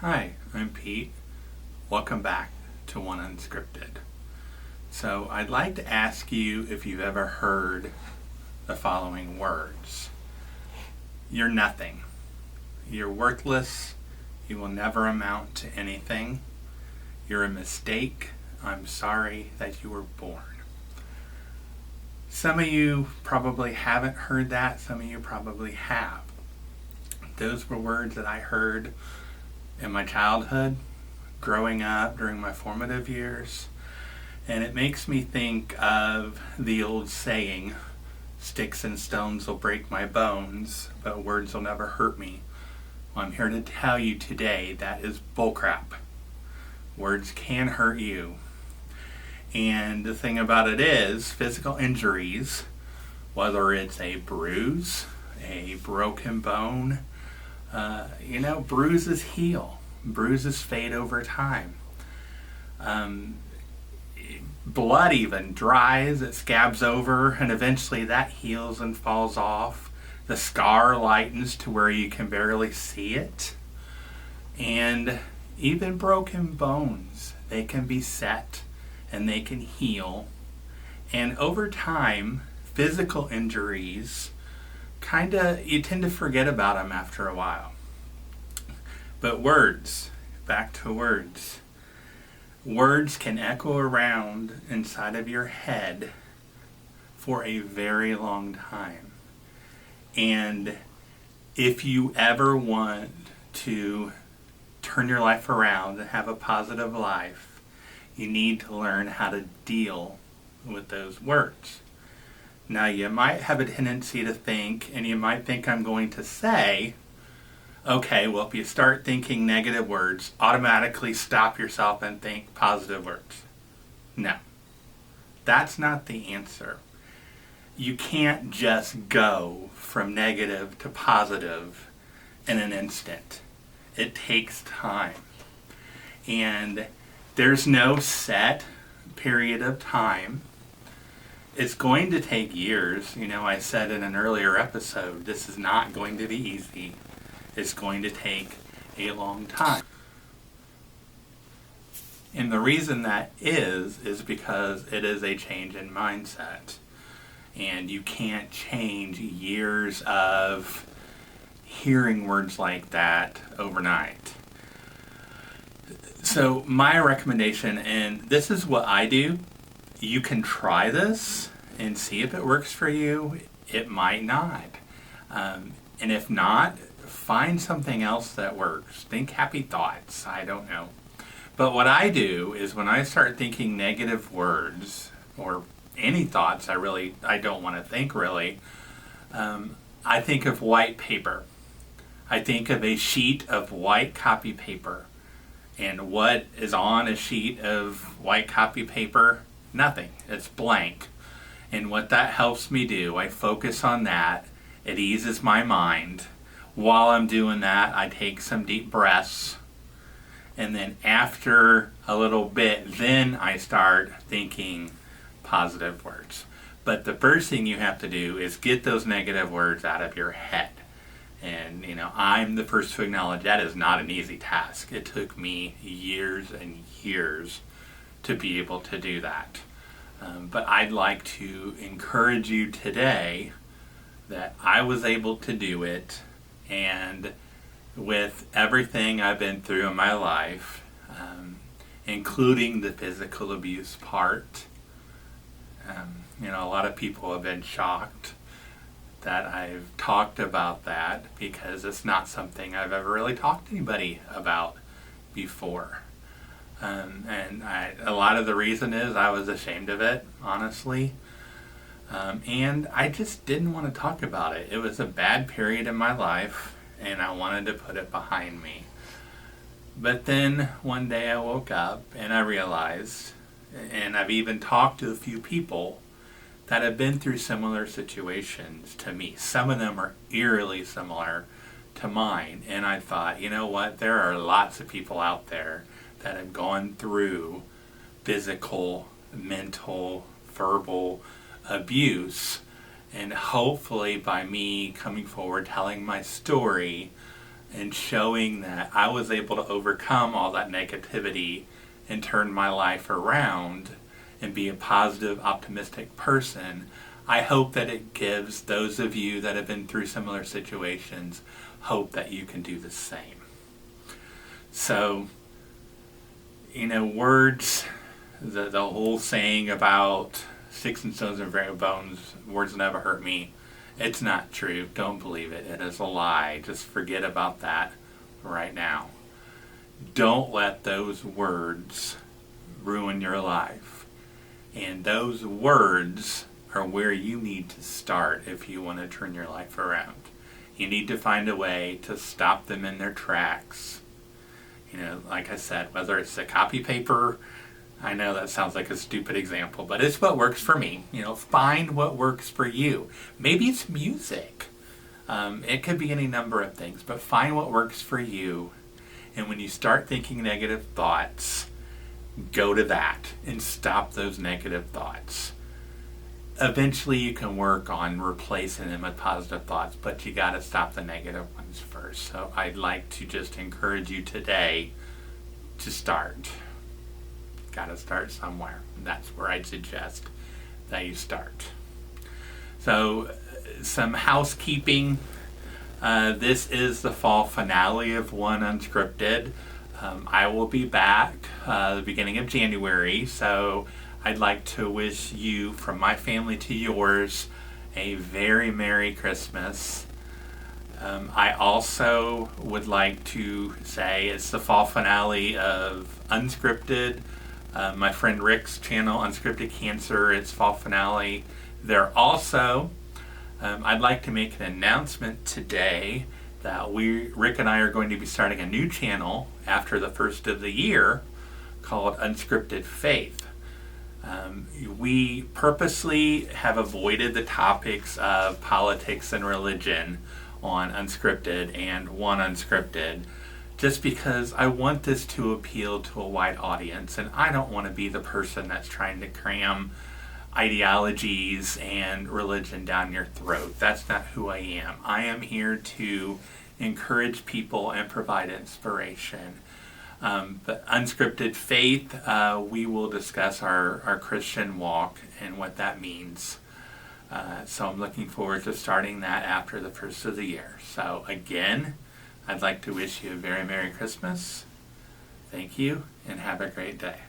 Hi, I'm Pete. Welcome back to 1Unscripted. So I'd like to ask you if you've ever heard the following words. You're nothing. You're worthless. You will never amount to anything. You're a mistake. I'm sorry that you were born. Some of you probably haven't heard that. Some of you probably have. Those were words that I heard in my childhood, growing up during my formative years. And it makes me think of the old saying, sticks and stones will break my bones, but words will never hurt me. Well, I'm here to tell you today that is bullcrap. Words can hurt you. And the thing about it is, physical injuries, whether it's a bruise, a broken bone, bruises heal. Bruises fade over time. Blood even dries, it scabs over, and eventually that heals and falls off. The scar lightens to where you can barely see it. And even broken bones, they can be set and they can heal. And over time, physical injuries, you tend to forget about them after a while. But words, back to words. Words can echo around inside of your head for a very long time. And if you ever want to turn your life around and have a positive life, you need to learn how to deal with those words. Now, you might have a tendency to think, and you might think I'm going to say, okay, well, if you start thinking negative words, automatically stop yourself and think positive words. No, that's not the answer. You can't just go from negative to positive in an instant. It takes time. And there's no set period of time. It's going to take years. I said in an earlier episode, this is not going to be easy. It's going to take a long time. And the reason that is because it is a change in mindset. And you can't change years of hearing words like that overnight. So my recommendation, and this is what I do, you can try this and see if it works for you. It might not. And if not, find something else that works. Think happy thoughts. I don't know. But what I do is when I start thinking negative words or any thoughts I don't want to think really, I think of white paper. I think of a sheet of white copy paper. And what is on a sheet of white copy paper? Nothing. It's blank. And what that helps me do, I focus on that. It eases my mind. While I'm doing that, I take some deep breaths. And then after a little bit, then I start thinking positive words. But the first thing you have to do is get those negative words out of your head. And, I'm the first to acknowledge that is not an easy task. It took me years and years to be able to do that. But I'd like to encourage you today that I was able to do it. And with everything I've been through in my life, including the physical abuse part, a lot of people have been shocked that I've talked about that because it's not something I've ever really talked to anybody about before. A lot of the reason is I was ashamed of it, honestly. And I just didn't want to talk about it. It was a bad period in my life, and I wanted to put it behind me. But then one day I woke up and I realized, and I've even talked to a few people that have been through similar situations to me. Some of them are eerily similar to mine. And I thought, you know what? There are lots of people out there that have gone through physical, mental, verbal abuse. And hopefully by me coming forward, telling my story, and showing that I was able to overcome all that negativity and turn my life around and be a positive, optimistic person. I hope that it gives those of you that have been through similar situations hope that you can do the same. So, words, the whole saying about sticks and stones and very bones, words never hurt me. It's not true. Don't believe it. It is a lie. Just forget about that right now. Don't let those words ruin your life. And those words are where you need to start if you want to turn your life around. You need to find a way to stop them in their tracks. Like I said, whether it's the copy paper, I know that sounds like a stupid example, but it's what works for me. Find what works for you. Maybe it's music. It could be any number of things, but find what works for you. And when you start thinking negative thoughts, go to that and stop those negative thoughts. Eventually you can work on replacing them with positive thoughts, but you got to stop the negative ones first. So I'd like to just encourage you today to start. Got to start somewhere. That's where I'd suggest that you start. So, some housekeeping. This is the fall finale of 1Unscripted. I will be back the beginning of January, so I'd like to wish you, from my family to yours, a very Merry Christmas. I also would like to say it's the fall finale of Unscripted. My friend Rick's channel, Unscripted Cancer, it's fall finale. There also, I'd like to make an announcement today that Rick and I are going to be starting a new channel after the first of the year called Unscripted Faith. We purposely have avoided the topics of politics and religion on Unscripted and 1Unscripted, just because I want this to appeal to a wide audience, and I don't want to be the person that's trying to cram ideologies and religion down your throat. That's not who I am. I am here to encourage people and provide inspiration. But Unscripted Faith, we will discuss our Christian walk and what that means. So I'm looking forward to starting that after the first of the year. So again, I'd like to wish you a very Merry Christmas. Thank you, and have a great day.